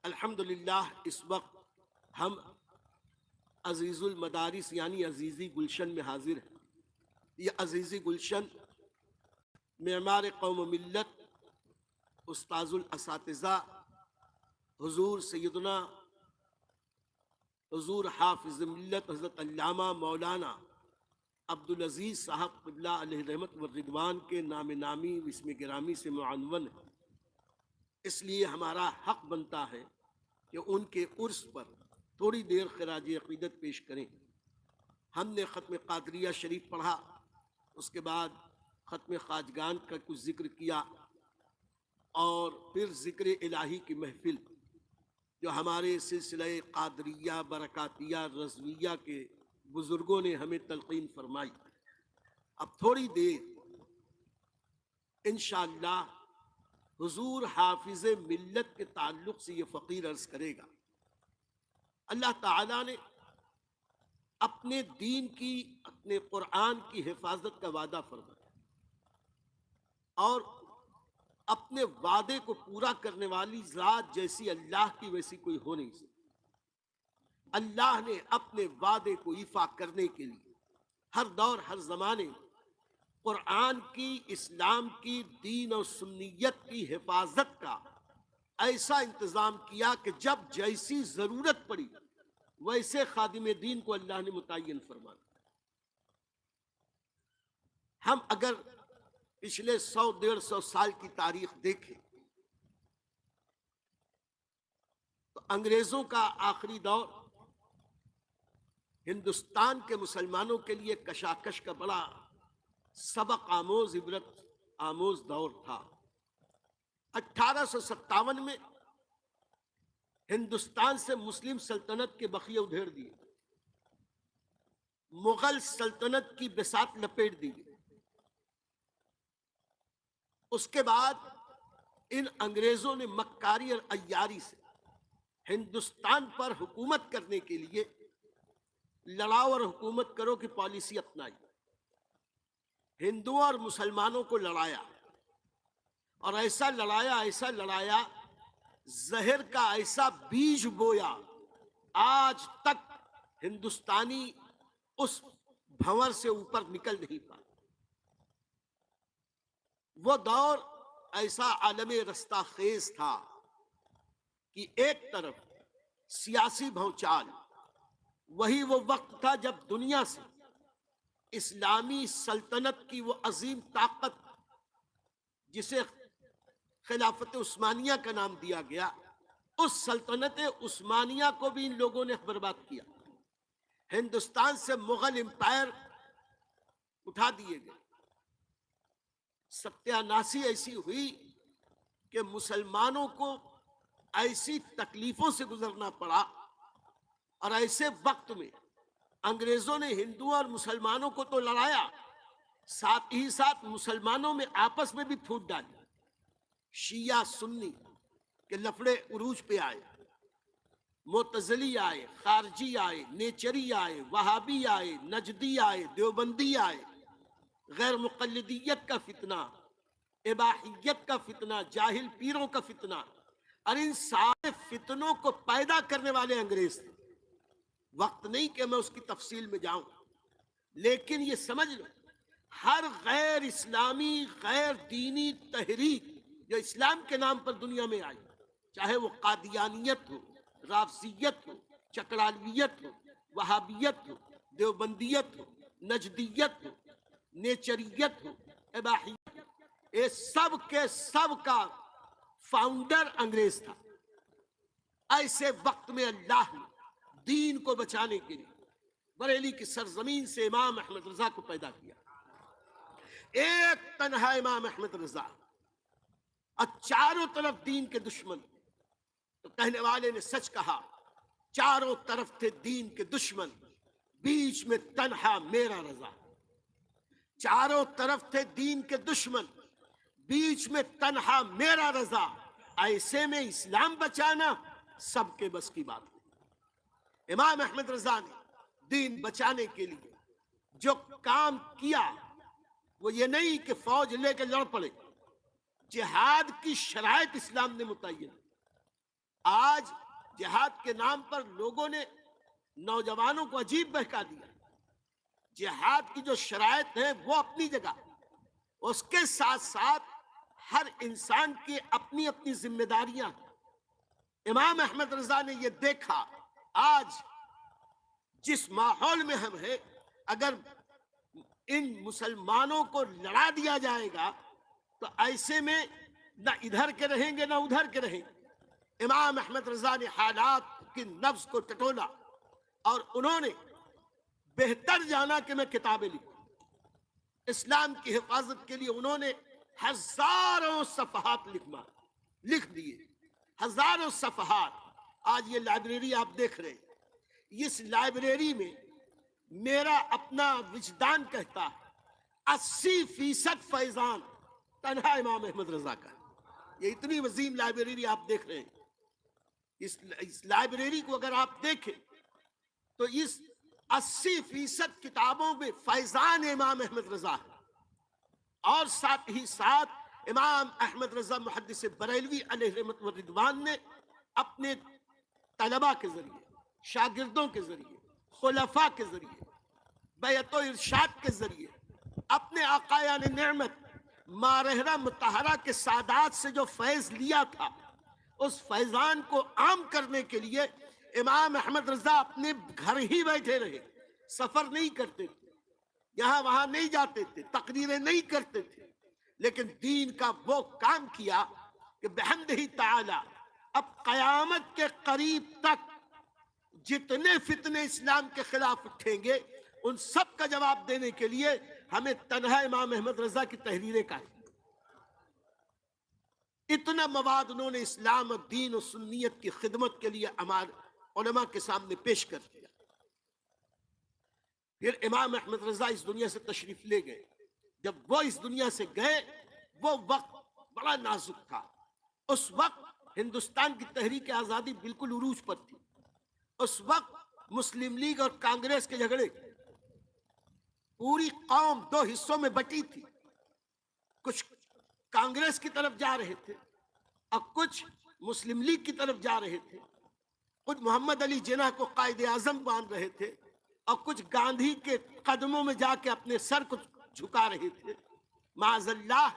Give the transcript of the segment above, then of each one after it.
الحمدللہ اس وقت ہم عزیز المدارس یعنی عزیزی گلشن میں حاضر ہیں۔ یہ عزیزی گلشن معمار قوم و ملت استاذ الاساتذہ حضور سیدنا حضور حافظ ملت حضرت علامہ مولانا عبدالعزیز صاحب قبلہ علیہ رحمت و رضوان کے نام نامی و اسم گرامی سے معنون ہے۔ اس لیے ہمارا حق بنتا ہے کہ ان کے عرس پر تھوڑی دیر خراج عقیدت پیش کریں۔ ہم نے ختم قادریہ شریف پڑھا، اس کے بعد ختم خواجگان کا کچھ ذکر کیا، اور پھر ذکر الہی کی محفل جو ہمارے سلسلہ قادریہ برکاتیہ رضویہ کے بزرگوں نے ہمیں تلقین فرمائی۔ اب تھوڑی دیر انشاءاللہ حضور حافظ ملت کے تعلق سے یہ فقیر عرض کرے گا۔ اللہ تعالیٰ نے اپنے دین کی، اپنے قرآن کی حفاظت کا وعدہ فرمایا، اور اپنے وعدے کو پورا کرنے والی ذات جیسی اللہ کی ویسی کوئی ہو نہیں سکتی۔ اللہ نے اپنے وعدے کو ایفا کرنے کے لیے ہر دور ہر زمانے قرآن کی، اسلام کی، دین اور سنیت کی حفاظت کا ایسا انتظام کیا کہ جب جیسی ضرورت پڑی ویسے خادم دین کو اللہ نے متعین فرما دیا۔ ہم اگر پچھلے 100-150 سال کی تاریخ دیکھیں تو انگریزوں کا آخری دور ہندوستان کے مسلمانوں کے لیے کشاکش کا بڑا سبق آموز، عبرت آموز دور تھا۔ 1857 میں ہندوستان سے مسلم سلطنت کے بقیے ادھیڑ دیے، مغل سلطنت کی بساط لپیٹ دی گئی۔ اس کے بعد ان انگریزوں نے مکاری اور عیاری سے ہندوستان پر حکومت کرنے کے لیے لڑاؤ اور حکومت کرو کی پالیسی اپنائی، ہندوؤں اور مسلمانوں کو لڑایا، اور ایسا لڑایا زہر کا ایسا بیج بویا، آج تک ہندوستانی اس بھنور سے اوپر نکل نہیں پائے۔ وہ دور ایسا عالم رستہ خیز تھا کہ ایک طرف سیاسی بھونچال، وہی وہ وقت تھا جب دنیا سے اسلامی سلطنت کی وہ عظیم طاقت جسے خلافت عثمانیہ کا نام دیا گیا، اس سلطنت عثمانیہ کو بھی ان لوگوں نے برباد کیا۔ ہندوستان سے مغل امپائر اٹھا دیے گئے، ستیہ ناسی ایسی ہوئی کہ مسلمانوں کو ایسی تکلیفوں سے گزرنا پڑا، اور ایسے وقت میں انگریزوں نے ہندوؤں اور مسلمانوں کو تو لڑایا، ساتھ ہی ساتھ مسلمانوں میں آپس میں بھی پھوٹ ڈالی۔ شیعہ سنی کے لفڑے عروج پہ آئے، معتزلی آئے، خارجی آئے، نیچری آئے، وہابی آئے، نجدی آئے، دیوبندی آئے، غیر مقلدیت کا فتنہ، اباحیت کا فتنہ، جاہل پیروں کا فتنہ، اور ان سارے فتنوں کو پیدا کرنے والے انگریز تھے۔ وقت نہیں کہ میں اس کی تفصیل میں جاؤں، لیکن یہ سمجھ لو ہر غیر اسلامی، غیر دینی تحریک جو اسلام کے نام پر دنیا میں آئی، چاہے وہ قادیانیت ہو، رافضیت ہو، چکڑالویت ہو، وہابیت ہو، دیوبندیت ہو، نجدیت ہو، نیچریت ہو، اباحیت، یہ سب کے سب کا فاؤنڈر انگریز تھا۔ ایسے وقت میں اللہ نے دین کو بچانے کے لیے بریلی کی سرزمین سے امام احمد رضا کو پیدا کیا، ایک تنہا امام احمد رضا، اور چاروں طرف دین کے دشمن۔ تو کہنے والے نے سچ کہا، چاروں طرف تھے دین کے دشمن، بیچ میں تنہا میرا رضا۔ چاروں طرف تھے دین کے دشمن، بیچ میں تنہا میرا رضا، ایسے میں اسلام بچانا سب کے بس کی بات نہیں۔ امام احمد رضا نے دین بچانے کے لیے جو کام کیا وہ یہ نہیں کہ فوج لے کے لڑ پڑے، جہاد کی شرائط اسلام نے متعین، آج جہاد کے نام پر لوگوں نے نوجوانوں کو عجیب بہکا دیا. جہاد کی جو شرائط ہے وہ اپنی جگہ، اس کے ساتھ ساتھ ہر انسان کی اپنی اپنی ذمہ داریاں. امام احمد رضا نے یہ دیکھا آج جس ماحول میں ہم ہیں، اگر ان مسلمانوں کو لڑا دیا جائے گا تو ایسے میں نہ ادھر کے رہیں گے نہ ادھر کے رہیں گے. امام احمد رضا نے حالات کی نبض کو ٹٹولا اور انہوں نے بہتر جانا کہ میں کتابیں لکھوں. اسلام کی حفاظت کے لیے انہوں نے ہزاروں صفحات لکھ دیے، ہزاروں صفحات. آج یہ لائبریری آپ دیکھ رہے ہیں، اس لائبریری میں میرا اپنا وجدان کہتا ہے 80% فیضان تنہا امام احمد رضا کا. یہ اتنی وسیع لائبریری آپ دیکھ رہے ہیں. اس لائبریری کو اگر آپ دیکھیں تو اس 80% کتابوں میں فیضان امام احمد رضا ہے. اور ساتھ ہی ساتھ امام احمد رضا محدث بریلوی علیہ رحمت و رضوان نے اپنے طلباء کے ذریعے، شاگردوں کے ذریعے، خلفاء کے ذریعے، بیعت و ارشاد کے ذریعے اپنے آقایان نعمت مارہرہ مطہرہ کے سادات سے جو فیض لیا تھا، اس فیضان کو عام کرنے کے لیے امام احمد رضا اپنے گھر ہی بیٹھے رہے، سفر نہیں کرتے تھے، یہاں وہاں نہیں جاتے تھے، تقریریں نہیں کرتے تھے، لیکن دین کا وہ کام کیا کہ بحمدہ تعالی اب قیامت کے قریب تک جتنے فتنے اسلام کے خلاف اٹھیں گے ان سب کا جواب دینے کے لیے ہمیں تنہا امام احمد رضا کی تحریریں کا اتنا مواد انہوں نے اسلام اور دین اور سنیت کی خدمت کے لیے ہمارے علماء کے سامنے پیش کر دیا. پھر امام احمد رضا اس دنیا سے تشریف لے گئے. جب وہ اس دنیا سے گئے وہ وقت بڑا نازک تھا. اس وقت ہندوستان کی تحریک آزادی بالکل عروج پر تھی. اس وقت مسلم لیگ اور کانگریس کے جھگڑے، پوری قوم دو حصوں میں بٹی تھی. کچھ کانگریس کی طرف جا رہے تھے اور کچھ مسلم لیگ کی طرف جا رہے تھے. کچھ محمد علی جناح کو قائد اعظم مان رہے تھے اور کچھ گاندھی کے قدموں میں جا کے اپنے سر کو جھکا رہے تھے. معاذ اللہ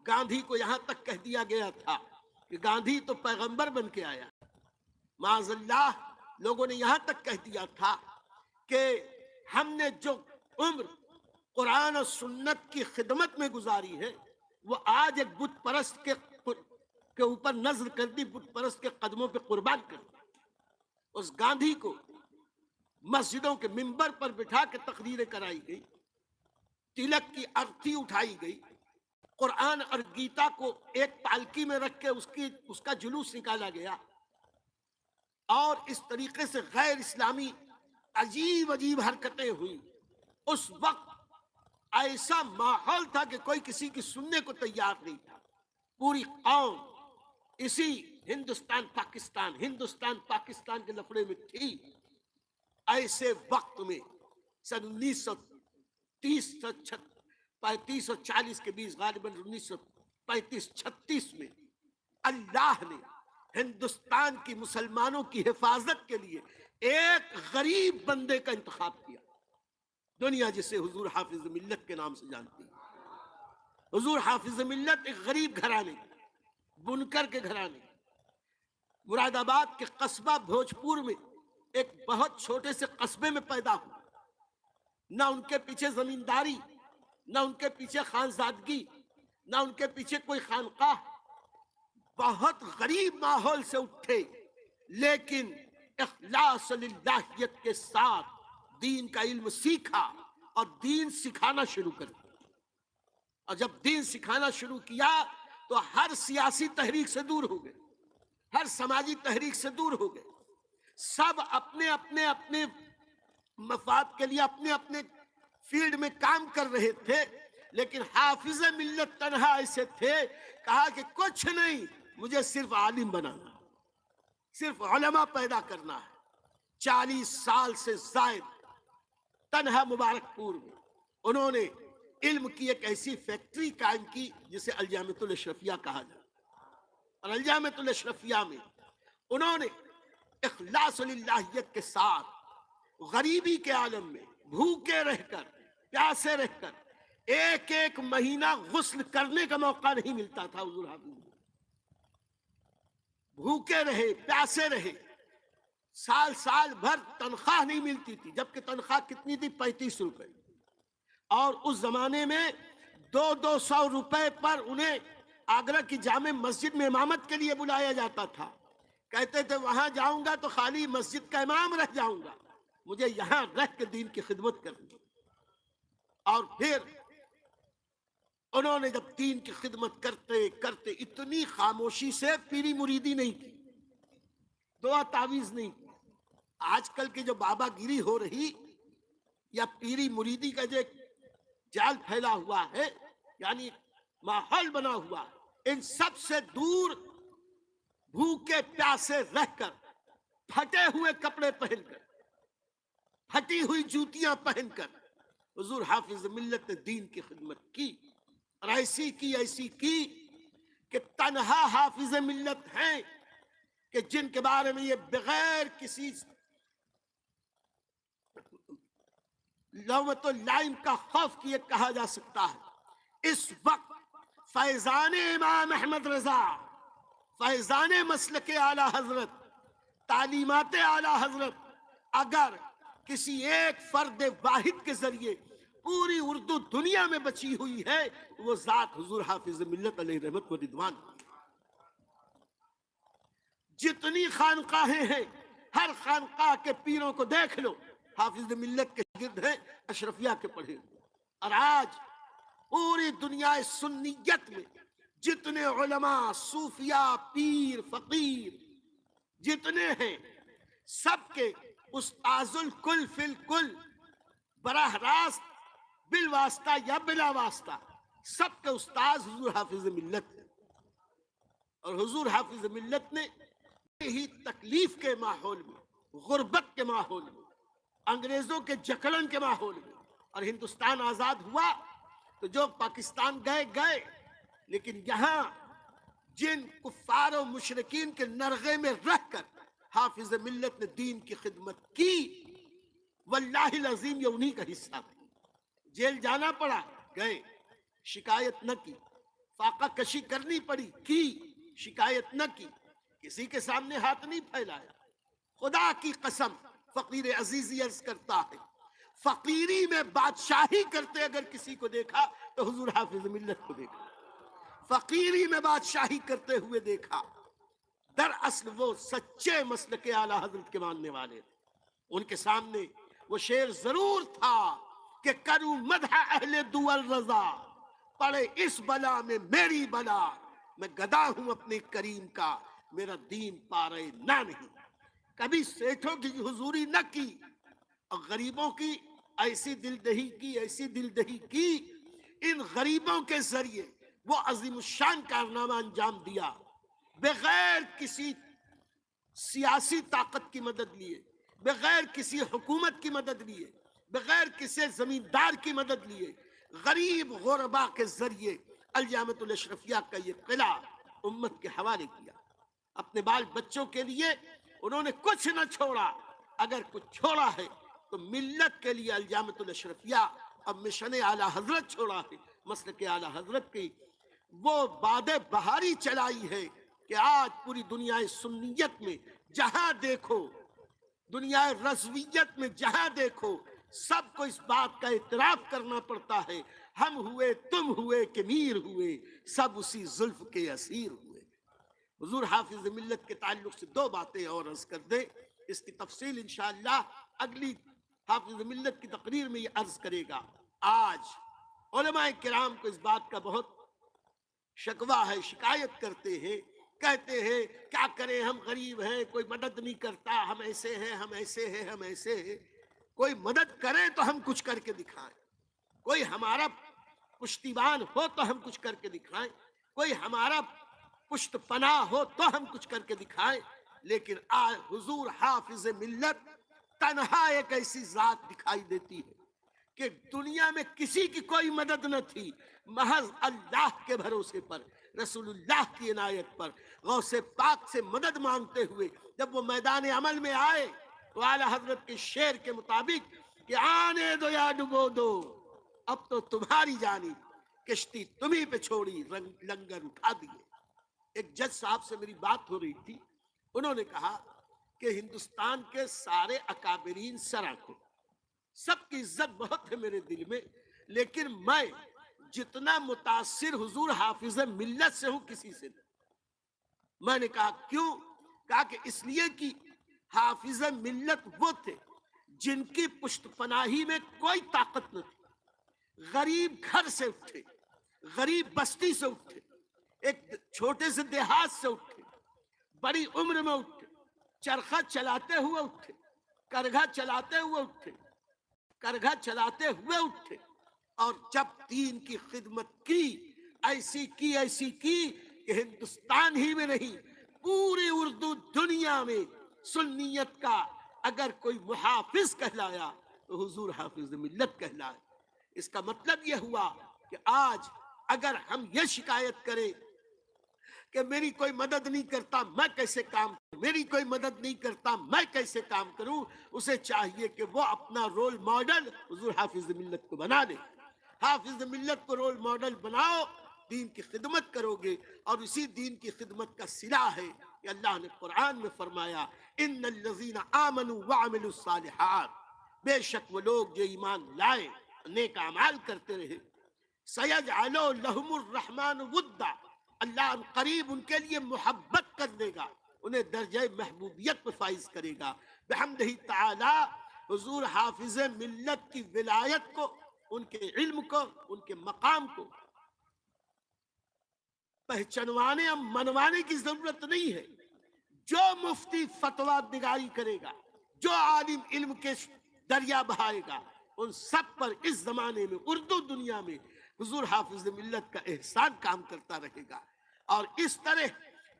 گاندھی کو یہاں تک کہہ دیا گیا تھا کہ گاندھی تو پیغمبر بن کے آیا. معاذ اللہ لوگوں نے یہاں تک کہہ دیا تھا کہ ہم نے جو عمر قرآن اور سنت کی خدمت میں گزاری ہے وہ آج ایک بت پرست کے اوپر نظر کر دی، بت پرست کے قدموں پہ قربان کر دی. اس گاندھی کو مسجدوں کے منبر پر بٹھا کے تقریریں کرائی گئی، تلک کی ارتھی اٹھائی گئی، قرآن اور گیتا کو ایک پالکی میں رکھ کے اس کا جلوس نکالا گیا، اور اس طریقے سے غیر اسلامی عجیب عجیب حرکتیں ہوئی. اس وقت ایسا ماحول تھا کہ کوئی کسی کی سننے کو تیار نہیں تھا. پوری قوم اسی ہندوستان پاکستان کے لفڑے میں تھی. ایسے وقت میں سن 1935 اور 40 کے بیچ، غالباً 1935-36 میں اللہ نے ہندوستان کی مسلمانوں کی حفاظت کے لیے ایک غریب بندے کا انتخاب کیا. دنیا جسے حضور حافظ ملت کے نام سے جانتی ہے. حضور حافظ ملت ایک غریب گھرانے، بنکر کے گھرانے، مراد آباد کے قصبہ بھوجپور میں ایک بہت چھوٹے سے قصبے میں پیدا ہوا. نہ ان کے پیچھے زمینداری، نہ ان کے پیچھے خانزادگی، نہ ان کے پیچھے کوئی خانقاہ. بہت غریب ماحول سے اٹھے، لیکن اخلاص للہیت کے ساتھ دین کا علم سیکھا اور دین سکھانا شروع کر دیا. اور جب دین سکھانا شروع کیا تو ہر سیاسی تحریک سے دور ہو گئے، ہر سماجی تحریک سے دور ہو گئے. سب اپنے اپنے مفاد کے لیے اپنے اپنے فیلڈ میں کام کر رہے تھے، لیکن حافظ ملت تنہا ایسے تھے. کہا کہ کچھ نہیں، مجھے صرف عالم بنانا، صرف علماء پیدا کرنا ہے. 40 سال سے زائد تنہا مبارک پور میں انہوں نے علم کی ایک ایسی فیکٹری قائم کی جسے الجامعۃ الاشرفیہ کہا جاتا. اور الجامعۃ الاشرفیہ میں انہوں نے اخلاص للہیت کے ساتھ غریبی کے عالم میں بھوکے رہ کر پیاسے رہ کر ایک ایک مہینہ غسل کرنے کا موقع نہیں ملتا تھا حضور حافظ، بھوکے رہے پیاسے رہے، سال بھر تنخواہ نہیں ملتی تھی، جبکہ تنخواہ کتنی تھی؟ 35 روپے، اور اس زمانے میں 200 روپے پر انہیں آگرہ کی جامع مسجد میں امامت کے لیے بلایا جاتا تھا۔ کہتے تھے وہاں جاؤں گا تو خالی مسجد کا امام رہ جاؤں گا، مجھے یہاں رہ کے دین کی خدمت کرنی۔ اور پھر انہوں نے جب دین کی خدمت کرتے کرتے اتنی خاموشی سے پیری مریدی نہیں کی، دعا تعویذ نہیں کی۔ آج کل کی جو بابا گیری ہو رہی یا پیری مریدی کا جو جال پھیلا ہوا ہے، یعنی ماحول بنا ہوا، ان سب سے دور بھوکے پیاسے رہ کر، پھٹے ہوئے کپڑے پہن کر، پھٹی ہوئی جوتیاں پہن کر حضور حافظ ملت نے دین کی خدمت کی، اور ایسی کی کہ تنہا حافظ ملت ہیں کہ جن کے بارے میں یہ بغیر کسی لومت و لائم کا خوف کیے کہا جا سکتا ہے، اس وقت فیضان امام احمد رضا، فیضان مسلک اعلی حضرت، تعلیمات اعلی حضرت اگر کسی ایک فرد واحد کے ذریعے پوری اردو دنیا میں بچی ہوئی ہے، وہ ذات حضور حافظ ملت علیہ رحمت و رضوان۔ جتنی خانقاہیں ہیں، ہر خانقاہ کے پیروں کو دیکھ لو، حافظ ملت کے شاگرد ہیں، اشرفیہ کے پڑھے ہوئے۔ اور آج پوری دنیا سنیت میں جتنے علماء، صوفیاء، پیر، فقیر جتنے ہیں، سب کے استاذ الکل فی الکل، براہ راست بالواسطہ یا بلا واسطہ، سب کے استاذ حضور حافظ ملت ہیں۔ اور حضور حافظ ملت نے ہی تکلیف کے ماحول میں، غربت کے ماحول میں، انگریزوں کے جکڑن کے ماحول میں، اور ہندوستان آزاد ہوا تو جو پاکستان گئے، لیکن یہاں جن کفار و مشرکین کے نرغے میں رہ کر حافظ ملت نے دین کی خدمت کی، واللہ العظیم یہ انہی کا حصہ تھا۔ جیل جانا پڑا، گئے، شکایت نہ کی، فاقہ کشی کرنی پڑی، کی، شکایت نہ کی، کسی کے سامنے ہاتھ نہیں پھیلایا۔ خدا کی قسم، فقیر عزیزی عرض کرتا ہے، فقیری میں بادشاہی کرتے اگر کسی کو دیکھا تو حضور حافظ ملت کو دیکھا، فقیری میں بادشاہی کرتے ہوئے دیکھا۔ دراصل وہ سچے مسلک اعلی حضرت کے ماننے والے تھے۔ ان کے سامنے وہ شعر ضرور تھا کہ کروں مدح اہل دول رضا، پڑے اس بلا میں میری بلا، میں گدا ہوں اپنے کریم کا، میرا دین پارے نہ نہیں۔ کبھی سیٹھوں کی حضوری نہ کی، اور غریبوں کی ایسی دلدہی کی، ان غریبوں کے ذریعے وہ عظیم الشان کارنامہ انجام دیا، بغیر کسی سیاسی طاقت کی مدد لیے، بغیر کسی حکومت کی مدد لیے، بغیر کسی زمیندار کی مدد لیے، غریب غربا کے ذریعے الجامعۃ الاشرفیہ کا یہ قلعہ امت کے حوالے کیا۔ اپنے بال بچوں کے لیے انہوں نے کچھ نہ چھوڑا، اگر کچھ چھوڑا ہے تو ملت کے لیے الجامعۃ الاشرفیہ اور مشن اعلی حضرت چھوڑا ہے، مسلک اعلی حضرت کی وہ باد بہاری چلائی ہے کہ آج پوری دنیا سنیت میں جہاں دیکھو، دنیا رضویت میں جہاں دیکھو، سب کو اس بات کا اعتراف کرنا پڑتا ہے، ہم ہوئے، تم ہوئے کہ میر ہوئے، سب اسی زلف کے اسیر ہوئے۔ حضور حافظ ملت کے تعلق سے دو باتیں اور عرض کر دیں، اس کی تفصیل انشاءاللہ اگلی حافظ ملت کی تقریر میں یہ عرض کرے گا۔ آج علماء کرام کو اس بات کا بہت شکوہ ہے، شکایت کرتے ہیں، کہتے ہیں کیا کریں، ہم غریب ہیں، کوئی مدد نہیں کرتا، ہم ایسے ہیں، ہم ایسے ہیں، ہم ایسے ہیں۔ کوئی مدد کرے تو ہم کچھ کر کے دکھائیں، کوئی ہمارا پشتیبان ہو تو ہم کچھ کر کے دکھائیں، کوئی ہمارا پشت پناہ ہو تو ہم کچھ کر کے دکھائیں۔ لیکن آج حضور حافظ ملت تنہا ایک ایسی ذات دکھائی دیتی ہے کہ دنیا میں کسی کی کوئی مدد نہ تھی، محض اللہ کے بھروسے پر رسول اللہ کی عنایت پر غوث پاک سے مدد مانگتے ہوئے جب وہ میدان عمل میں آئے تو اعلیٰ حضرت کے شعر کے مطابق کہ آنے دو یا ڈبو دو، اب تو تمہاری جانب کشتی تمہیں پہ چھوڑی، لنگر اٹھا دیے۔ ایک جج صاحب سے میری بات ہو رہی تھی، انہوں نے کہا کہ ہندوستان کے سارے اکابرین سر آنکھوں، سب کی عزت بہت ہے میرے دل میں، لیکن میں جتنا متاثر حضور حافظ ملت سے ہوں کسی سے نہیں۔ میں نے کہا کیوں؟ کہا کہ اس لیے کہ حافظ ملت وہ تھے جن کی پشت پناہی میں کوئی طاقت نہ تھی، غریب گھر سے اٹھے، غریب بستی سے اٹھے، ایک چھوٹے سے دیہات سے اٹھے، بڑی عمر میں اٹھے، چرخہ چلاتے ہوئے اٹھے، کرگھا چلاتے ہوئے اٹھے، کرگھا چلاتے ہوئے اٹھے، اور جب دین کی خدمت کی ایسی کی کہ ہندوستان ہی میں نہیں پوری اردو دنیا میں سنیت کا اگر کوئی محافظ کہلایا تو حضور حافظ ملت کہلائے۔ اس کا مطلب یہ ہوا کہ آج اگر ہم یہ شکایت کریں کہ میری کوئی مدد نہیں کرتا میں کیسے کام کروں، میری کوئی مدد نہیں کرتا میں کیسے کام کروں، اسے چاہیے کہ وہ اپنا رول ماڈل حضور حافظ ملت کو بنا دے۔ حافظ ملت کو رول ماڈل بناؤ، دین کی خدمت کرو گے، اور اسی دین کی خدمت کا صلہ ہے کہ اللہ نے قرآن میں فرمایا ان الذین آمنوا وعملوا الصالحات، بے شک وہ لوگ جو ایمان لائے نیک اعمال کرتے رہے، سیجعل لہم الرحمن ودا، اللہ ان قریب ان کے لیے محبت کر دے گا، انہیں درجہ محبوبیت پر فائز کرے گا۔ بحمدہ تعالی حضور حافظ ملت کی ولایت کو، ان کے علم کو، ان کے مقام کو پہچانوانے اور منوانے کی ضرورت نہیں ہے۔ جو مفتی فتویٰ نگاری کرے گا، جو عالم علم کے دریا بہائے گا، ان سب پر اس زمانے میں اردو دنیا میں حضور حافظ ملت کا احسان کام کرتا رہے گا۔ اور اس طرح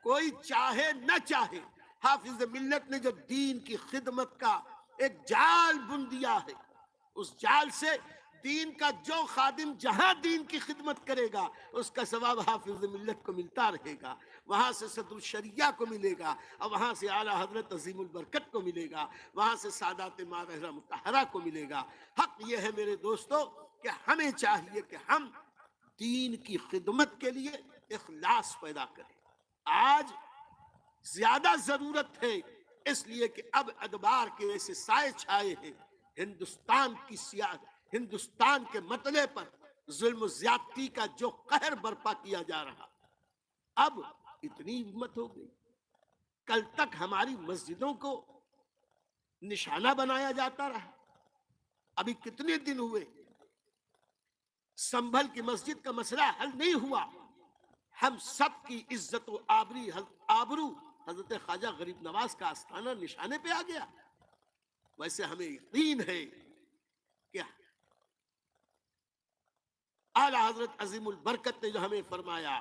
کوئی چاہے نہ چاہے، حافظ ملت نے جو دین کی خدمت کا ایک جال بن دیا ہے، اس جال سے دین کا جو خادم جہاں دین کی خدمت کرے گا اس کا ثواب حافظ ملت کو ملتا رہے گا، وہاں سے صدر الشریعہ کو ملے گا، اور وہاں سے اعلیٰ حضرت عظیم البرکت کو ملے گا، وہاں سے سادات ماہرہ مطہرہ کو ملے گا۔ حق یہ ہے میرے دوستو کہ ہمیں چاہیے کہ ہم دین کی خدمت کے لیے اخلاص پیدا کریں۔ آج زیادہ ضرورت ہے، اس لیے کہ اب ادبار کے ایسے سائے چھائے ہیں، ہندوستان کے مسئلے پر ظلم و زیادتی کا جو قہر برپا کیا جا رہا، اب اتنی ہمت ہو گئی۔ کل تک ہماری مسجدوں کو نشانہ بنایا جاتا رہا، ابھی کتنے دن ہوئے سنبھل کی مسجد کا مسئلہ حل نہیں ہوا۔ ہم سب کی عزت و آبرو حضرت خواجہ غریب نواز کا آستانہ نشانے پہ آ گیا۔ ویسے ہمیں یقین ہے کہ اعلیٰ حضرت عظیم البرکت نے جو ہمیں فرمایا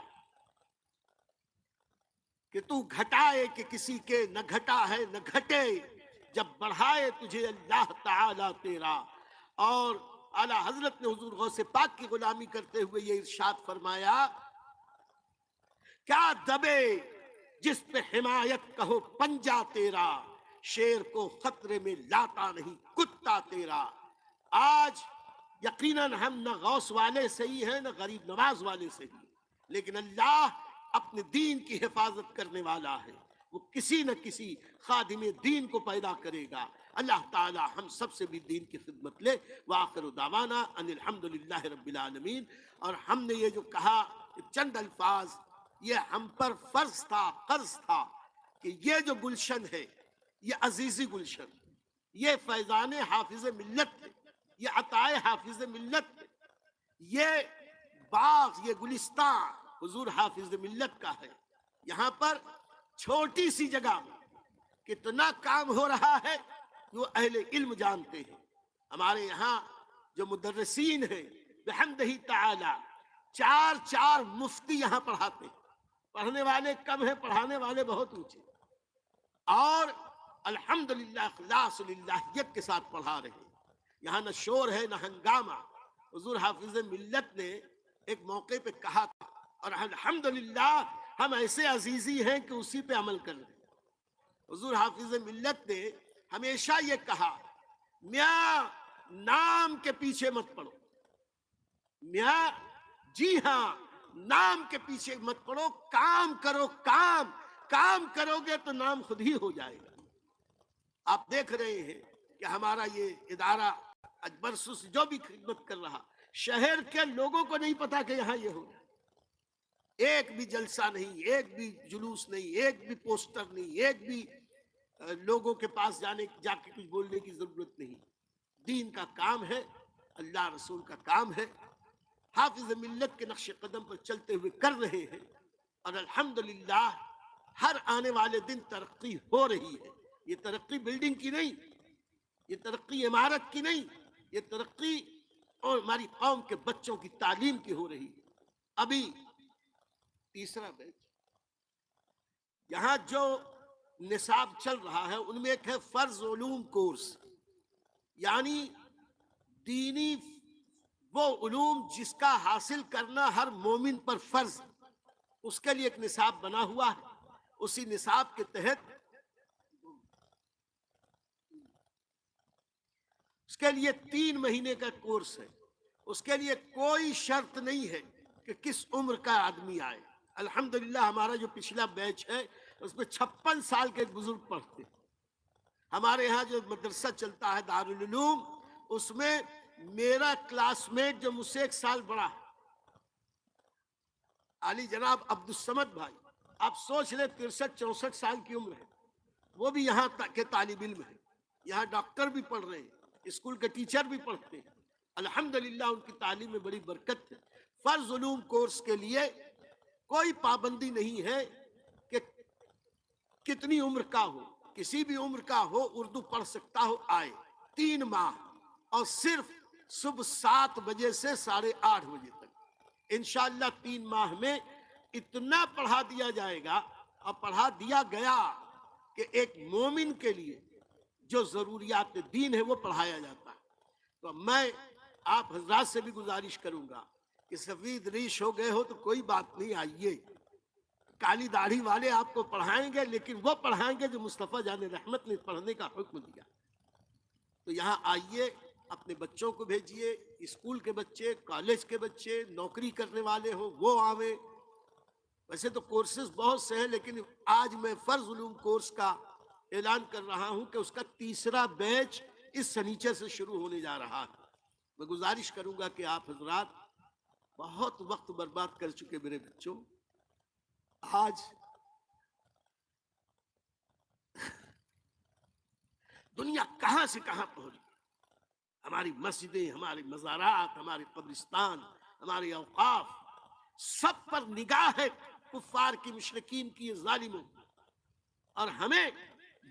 کہ تو گھٹائے کہ کسی کے نہ گھٹا ہے نہ گھٹے، جب بڑھائے تجھے اللہ تعالی تیرا، اور اعلیٰ حضرت نے حضور غوث پاک کی غلامی کرتے ہوئے یہ ارشاد فرمایا کیا دبے جس پہ حمایت کہو پنجا تیرا، شیر کو خطرے میں لاتا نہیں کتا تیرا۔ آج یقیناً ہم نہ غوث والے صحیح ہیں نہ غریب نواز والے صحیح، لیکن اللہ اپنے دین کی حفاظت کرنے والا ہے، وہ کسی نہ کسی خادم دین کو پیدا کرے گا۔ اللہ تعالی ہم سب سے بھی دین کی خدمت لے۔ وآخر دعوانا ان الحمدللہ رب العالمین۔ اور ہم نے یہ جو کہا چند الفاظ، یہ ہم پر فرض تھا، قرض تھا کہ یہ جو گلشن ہے، یہ عزیزی گلشن، یہ فیضان حافظ ملت ہے، یہ عطائے حافظ ملت ہے، یہ باغ، یہ گلستان حضور حافظ ملت کا ہے۔ یہاں پر چھوٹی سی جگہ میں کتنا کام ہو رہا ہے وہ اہل علم جانتے ہیں۔ ہمارے یہاں جو مدرسین ہیں بحمدہ تعالی، چار مفتی یہاں پڑھاتے ہیں، پڑھنے والے کم ہیں، پڑھانے والے بہت اونچے، اور الحمدللہ اخلاص للہیت کے ساتھ پڑھا رہے ہیں۔ یہاں نہ شور ہے نہ ہنگامہ۔ حضور حافظ ملت نے ایک موقع پہ کہا تھا اور الحمدللہ ہم ایسے عزیزی ہیں کہ اسی پہ عمل کر رہے ہیں۔ حضور حافظ ملت نے ہمیشہ یہ کہا، میاں نام کے پیچھے مت پڑو، میاں جی ہاں نام کے پیچھے مت پڑو، کام کرو، کام کرو گے تو نام خود ہی ہو جائے گا۔ آپ دیکھ رہے ہیں کہ ہمارا یہ ادارہ برسوں سے جو بھی خدمت کر رہا، شہر کے لوگوں کو نہیں پتا کہ یہاں یہ ہو رہا ہے۔ ایک بھی جلسہ نہیں، ایک بھی جلوس نہیں، ایک بھی پوسٹر نہیں، ایک بھی لوگوں کے پاس جا کے کچھ بولنے کی ضرورت نہیں۔ دین کا کام ہے، اللہ رسول کا کام ہے، حافظ ملت کے نقش قدم پر چلتے ہوئے کر رہے ہیں، اور الحمدللہ ہر آنے والے دن ترقی ہو رہی ہے۔ یہ ترقی بلڈنگ کی نہیں، یہ ترقی عمارت کی نہیں، یہ ترقی اور ہماری قوم کے بچوں کی تعلیم کی ہو رہی ہے۔ ابھی تیسرا بیچ یہاں جو نصاب چل رہا ہے ان میں ایک ہے فرض علوم کورس، یعنی دینی وہ علوم جس کا حاصل کرنا ہر مومن پر فرض، اس کے لیے ایک نصاب بنا ہوا ہے۔ اسی نصاب کے تحت اس کے لیے 3 مہینے کا کورس ہے۔ اس کے لیے کوئی شرط نہیں ہے کہ کس عمر کا آدمی آئے۔ الحمدللہ ہمارا جو پچھلا بیچ ہے اس میں 56 سال کے بزرگ پڑھتے ہیں۔ ہمارے ہاں جو مدرسہ چلتا ہے دارالعلوم، اس میں میرا کلاس میٹ جو مجھ سے 1 سال بڑا ہے، علی جناب عبدالصمد بھائی، آپ سوچ لیں 63-64 سال کی عمر ہے، وہ بھی یہاں کے طالب علم ہے، یہاں ڈاکٹر بھی پڑھ رہے ہیں، اسکول کے ٹیچر بھی پڑھتے ہیں۔ الحمدللہ ان کی تعلیم میں بڑی برکت ہے۔ فرض علوم کورس کے لیے کوئی پابندی نہیں ہے کہ کتنی عمر کا ہو، کسی بھی عمر کا ہو، اردو پڑھ سکتا ہو، آئے۔ 3 ماہ اور صرف صبح 7 بجے سے 8:30 بجے تک انشاءاللہ 3 ماہ میں اتنا پڑھا دیا جائے گا اور پڑھا دیا گیا کہ ایک مومن کے لیے جو ضروریات دین ہے وہ پڑھایا جاتا ہے۔ تو میں آپ حضرات سے بھی گزارش کروں گا کہ سفید ریش ہو گئے ہو تو کوئی بات نہیں، آئیے، کالی داڑھی والے آپ کو پڑھائیں گے، لیکن وہ پڑھائیں گے جو مصطفیٰ جان رحمت نے پڑھنے کا حکم دیا۔ تو یہاں آئیے، اپنے بچوں کو بھیجیے، اسکول کے بچے، کالج کے بچے، نوکری کرنے والے ہوں وہ آویں۔ ویسے تو کورسز بہت سے ہیں، لیکن آج میں فرض علوم کورس کا اعلان کر رہا ہوں کہ اس کا 3را بیچ اس سنیچر سے شروع ہونے جا رہا ہے۔ میں گزارش کروں گا کہ آپ حضرات بہت وقت برباد کر چکے میرے بچوں، آج دنیا کہاں سے کہاں پہنچ گئی، ہماری مسجدیں، ہمارے مزارات، ہمارے قبرستان، ہمارے اوقاف، سب پر نگاہ ہے کفار کی، مشرکین کی، ظالموں کی۔ اور ہمیں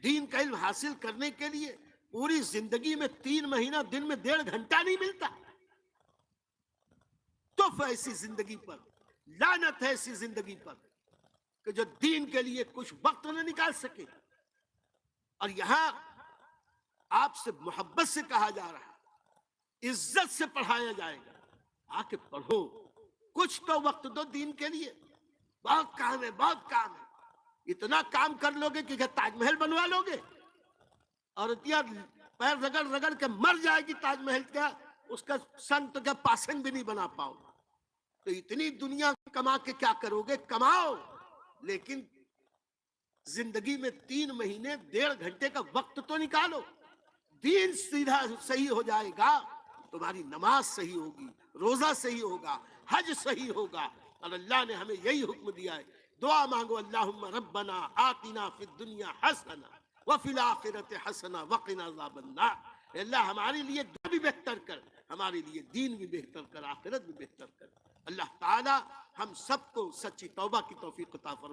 دین کا علم حاصل کرنے کے لیے پوری زندگی میں 3 مہینہ دن میں 1.5 گھنٹہ نہیں ملتا۔ تف ایسی زندگی پر، لعنت ہے ایسی زندگی پر کہ جو دین کے لیے کچھ وقت نہ نکال سکے۔ اور یہاں آپ سے محبت سے کہا جا رہا ہے، عزت سے پڑھایا جائے گا، آ کے پڑھو، کچھ تو وقت دو دین کے لیے۔ بہت کام ہے، بہت کام ہے، اتنا کام کر لو گے کہ کیا تاج محل بنوا لو گے؟ اور اتنا پیر رگڑ رگڑ کے مر جائے گی تاج محل کا، اس کا سن تو کیا پاسنگ بھی نہیں بنا پاؤ۔ تو اتنی دنیا کما کے کیا کرو گے؟ کماؤ، لیکن زندگی میں 3 مہینے 1.5 گھنٹے کا وقت تو نکالو۔ دین سیدھا صحیح ہو جائے گا، تمہاری نماز صحیح ہوگی، روزہ صحیح ہوگا، حج صحیح ہوگا۔ اور اللہ نے ہمیں یہی حکم دیا ہے، دعا مانگو، اللہم ربنا آتنا فی الدنیا حسنہ وفی الآخرۃ حسنہ وقنا عذاب النار۔ اے اللہ ہمارے لیے دنیا بھی بہتر کر، ہمارے لیے دین بھی بہتر کر، آخرت بھی بہتر کر۔ اللہ تعالی ہم سب کو سچی توبہ کی توفیق عطا فرمائے۔